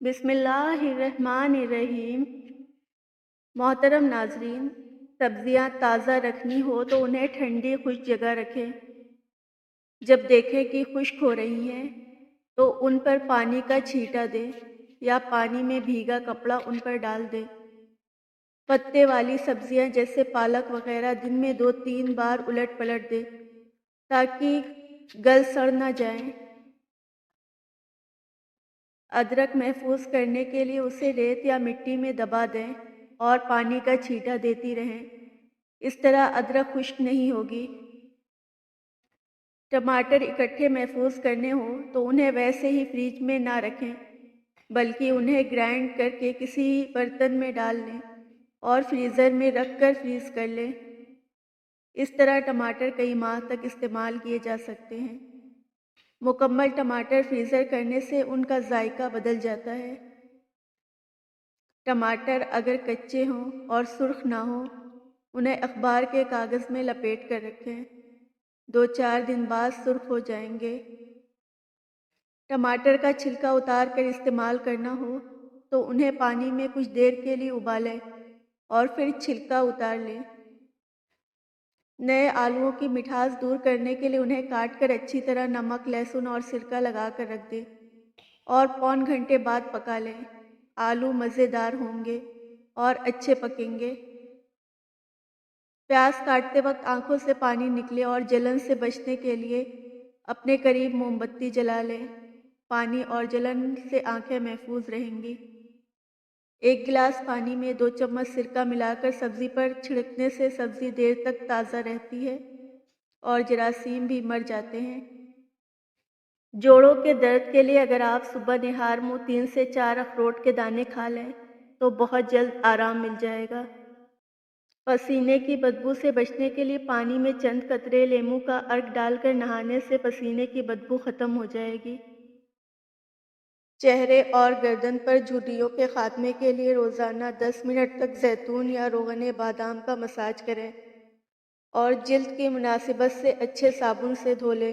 بسم اللہ الرحمن الرحیم۔ محترم ناظرین، سبزیاں تازہ رکھنی ہو تو انہیں ٹھنڈی خشک جگہ رکھیں۔ جب دیکھیں کہ خشک ہو رہی ہیں تو ان پر پانی کا چھینٹا دیں یا پانی میں بھیگا کپڑا ان پر ڈال دیں۔ پتے والی سبزیاں جیسے پالک وغیرہ دن میں 2-3 بار الٹ پلٹ دیں تاکہ گل سڑ نہ جائیں۔ ادرک محفوظ کرنے کے لیے اسے ریت یا مٹی میں دبا دیں اور پانی کا چھینٹا دیتی رہیں۔ اس طرح ادرک خشک نہیں ہوگی۔ ٹماٹر اکٹھے محفوظ کرنے ہوں تو انہیں ویسے ہی فریج میں نہ رکھیں بلکہ انہیں گرائنڈ کر کے کسی برتن میں ڈال لیں اور فریزر میں رکھ کر فریز کر لیں۔ اس طرح ٹماٹر کئی ماہ تک استعمال کیے جا سکتے ہیں۔ مکمل ٹماٹر فریزر کرنے سے ان کا ذائقہ بدل جاتا ہے۔ ٹماٹر اگر کچے ہوں اور سرخ نہ ہوں انہیں اخبار کے کاغذ میں لپیٹ کر رکھیں، 2-4 دن بعد سرخ ہو جائیں گے۔ ٹماٹر کا چھلکا اتار کر استعمال کرنا ہو تو انہیں پانی میں کچھ دیر کے لیے ابالیں اور پھر چھلکا اتار لیں۔ نئے آلوؤں کی مٹھاس دور کرنے کے لیے انہیں کاٹ کر اچھی طرح نمک، لہسن اور سرکہ لگا کر رکھ دیں اور پون گھنٹے بعد پکا لیں۔ آلو مزیدار ہوں گے اور اچھے پکیں گے۔ پیاز کاٹتے وقت آنکھوں سے پانی نکلے اور جلن سے بچنے کے لیے اپنے قریب موم بتی جلا لیں۔ پانی اور جلن سے آنکھیں محفوظ رہیں گی۔ 1 گلاس پانی میں 2 چمچ سرکہ ملا کر سبزی پر چھڑکنے سے سبزی دیر تک تازہ رہتی ہے اور جراثیم بھی مر جاتے ہیں۔ جوڑوں کے درد کے لیے اگر آپ صبح نہار منہ 3 سے 4 اخروٹ کے دانے کھا لیں تو بہت جلد آرام مل جائے گا۔ پسینے کی بدبو سے بچنے کے لیے پانی میں چند قطرے لیموں کا عرق ڈال کر نہانے سے پسینے کی بدبو ختم ہو جائے گی۔ چہرے اور گردن پر جھریوں کے خاتمے کے لیے روزانہ 10 منٹ تک زیتون یا روغن بادام کا مساج کریں اور جلد کی مناسبت سے اچھے صابن سے دھو لیں۔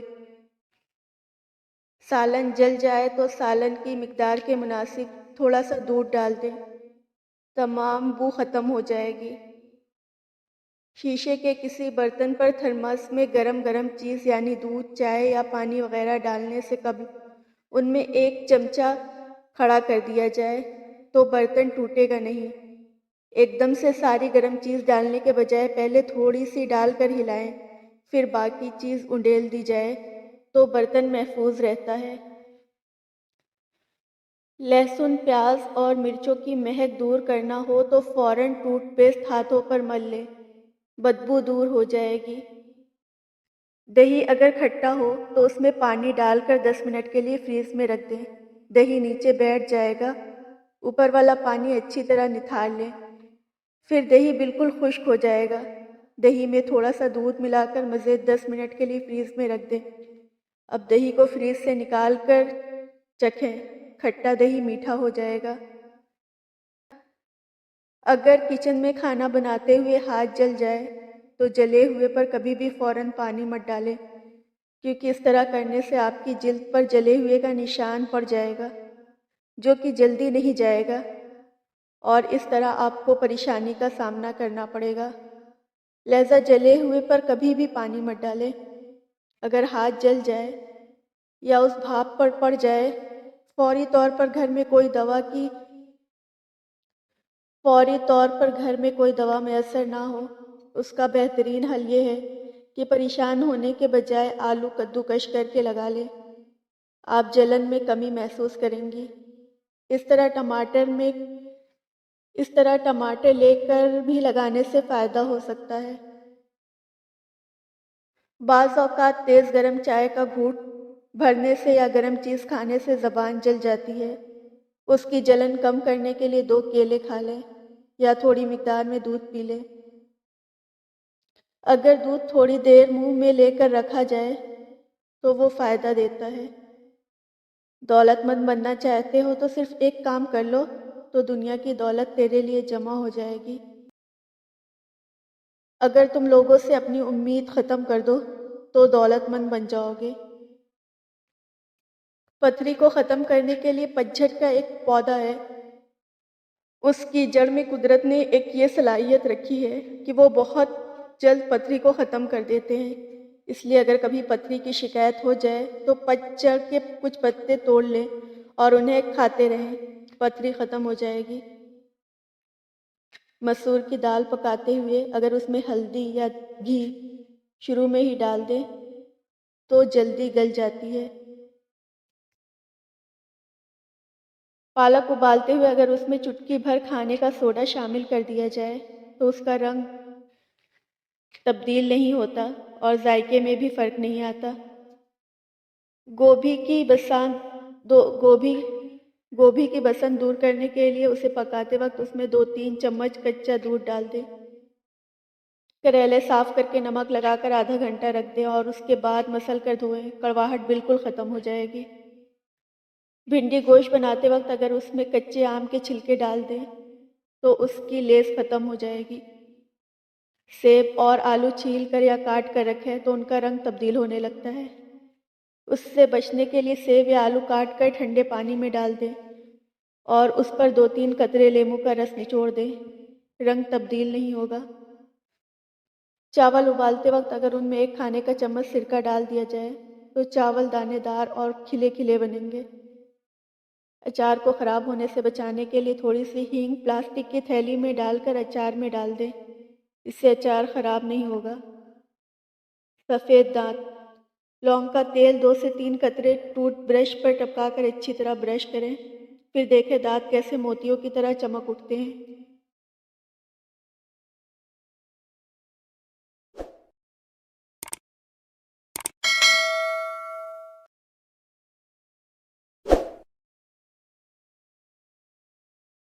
سالن جل جائے تو سالن کی مقدار کے مناسب تھوڑا سا دودھ ڈال دیں، تمام بو ختم ہو جائے گی۔ شیشے کے کسی برتن پر تھرمس میں گرم گرم چیز یعنی دودھ، چائے یا پانی وغیرہ ڈالنے سے قبل ان میں 1 چمچہ کھڑا کر دیا جائے تو برتن ٹوٹے گا نہیں۔ ایک دم سے ساری گرم چیز ڈالنے کے بجائے پہلے تھوڑی سی ڈال کر ہلائیں، پھر باقی چیز انڈیل دی جائے تو برتن محفوظ رہتا ہے۔ لہسن، پیاز اور مرچوں کی مہک دور کرنا ہو تو فوراً ٹوتھ پیسٹ ہاتھوں پر مل لیں، بدبو دور ہو جائے گی۔ دہی اگر کھٹا ہو تو اس میں پانی ڈال کر 10 منٹ کے لیے فریز میں رکھ دیں۔ دہی نیچے بیٹھ جائے گا، اوپر والا پانی اچھی طرح نتھار لیں، پھر دہی بالکل خشک ہو جائے گا۔ دہی میں تھوڑا سا دودھ ملا کر مزید 10 منٹ کے لیے فریز میں رکھ دیں۔ اب دہی کو فریز سے نکال کر چکھیں، کھٹا دہی میٹھا ہو جائے گا۔ اگر کچن میں کھانا بناتے ہوئے ہاتھ جل جائے تو جلے ہوئے پر کبھی بھی فوراً پانی مت ڈالیں، کیونکہ اس طرح کرنے سے آپ کی جلد پر جلے ہوئے کا نشان پڑ جائے گا جو کہ جلدی نہیں جائے گا اور اس طرح آپ کو پریشانی کا سامنا کرنا پڑے گا۔ لہذا جلے ہوئے پر کبھی بھی پانی مت ڈالیں۔ اگر ہاتھ جل جائے یا اس بھاپ پر پڑ جائے، فوری طور پر گھر میں کوئی دوا میسر نہ ہو، اس کا بہترین حل یہ ہے کہ پریشان ہونے کے بجائے آلو کدوکش کر کے لگا لیں۔ آپ جلن میں کمی محسوس کریں گی۔ اس طرح ٹماٹر لے کر بھی لگانے سے فائدہ ہو سکتا ہے۔ بعض اوقات تیز گرم چائے کا گھونٹ بھرنے سے یا گرم چیز کھانے سے زبان جل جاتی ہے۔ اس کی جلن کم کرنے کے لیے 2 کیلے کھا لیں یا تھوڑی مقدار میں دودھ پی لیں۔ اگر دودھ تھوڑی دیر منہ میں لے کر رکھا جائے تو وہ فائدہ دیتا ہے۔ دولت مند بننا چاہتے ہو تو صرف ایک کام کر لو تو دنیا کی دولت تیرے لیے جمع ہو جائے گی۔ اگر تم لوگوں سے اپنی امید ختم کر دو تو دولت مند بن جاؤ گے۔ پتھری کو ختم کرنے کے لیے پتجھڑ کا ایک پودا ہے، اس کی جڑ میں قدرت نے ایک یہ صلاحیت رکھی ہے کہ وہ بہت جلد پتھری کو ختم کر دیتے ہیں۔ اس لیے اگر کبھی پتھری کی شکایت ہو جائے تو پتجھڑ کے کچھ پتے توڑ لیں اور انہیں کھاتے رہیں، پتھری ختم ہو جائے گی۔ مسور کی دال پکاتے ہوئے اگر اس میں ہلدی یا گھی شروع میں ہی ڈال دیں تو جلدی گل جاتی ہے۔ پالک ابالتے ہوئے اگر اس میں چٹکی بھر کھانے کا سوڈا شامل کر دیا جائے تو اس کا رنگ تبدیل نہیں ہوتا اور ذائقے میں بھی فرق نہیں آتا۔ گوبھی کی بسان گوبھی کی بسن دور کرنے کے لیے اسے پکاتے وقت اس میں 2-3 چمچ کچا دودھ ڈال دیں۔ کریلے صاف کر کے نمک لگا کر آدھا گھنٹہ رکھ دیں اور اس کے بعد مسل کر دھوئیں، کڑواہٹ بالکل ختم ہو جائے گی۔ بھنڈی گوشت بناتے وقت اگر اس میں کچے آم کے چھلکے ڈال دیں تو اس کی لیس ختم ہو جائے گی۔ سیب اور آلو چھیل کر یا کاٹ کر رکھیں تو ان کا رنگ تبدیل ہونے لگتا ہے۔ اس سے بچنے کے لیے سیب یا آلو کاٹ کر ٹھنڈے پانی میں ڈال دیں اور اس پر 2-3 قطرے لیموں کا رس نچوڑ دیں، رنگ تبدیل نہیں ہوگا۔ چاول ابالتے وقت اگر ان میں 1 کھانے کا چمچ سرکہ ڈال دیا جائے تو چاول دانے دار اور کھلے کھلے بنیں گے۔ اچار کو خراب ہونے سے بچانے کے لیے تھوڑی سی ہینگ پلاسٹک کی تھیلی میں ڈال کر اچار میں ڈال دیں، اس سے اچار خراب نہیں ہوگا۔ سفید دانت، لونگ کا تیل 2 سے 3 قطرے ٹوتھ برش پر ٹپکا کر اچھی طرح برش کریں، پھر دیکھیں دانت کیسے موتیوں کی طرح چمک اٹھتے ہیں۔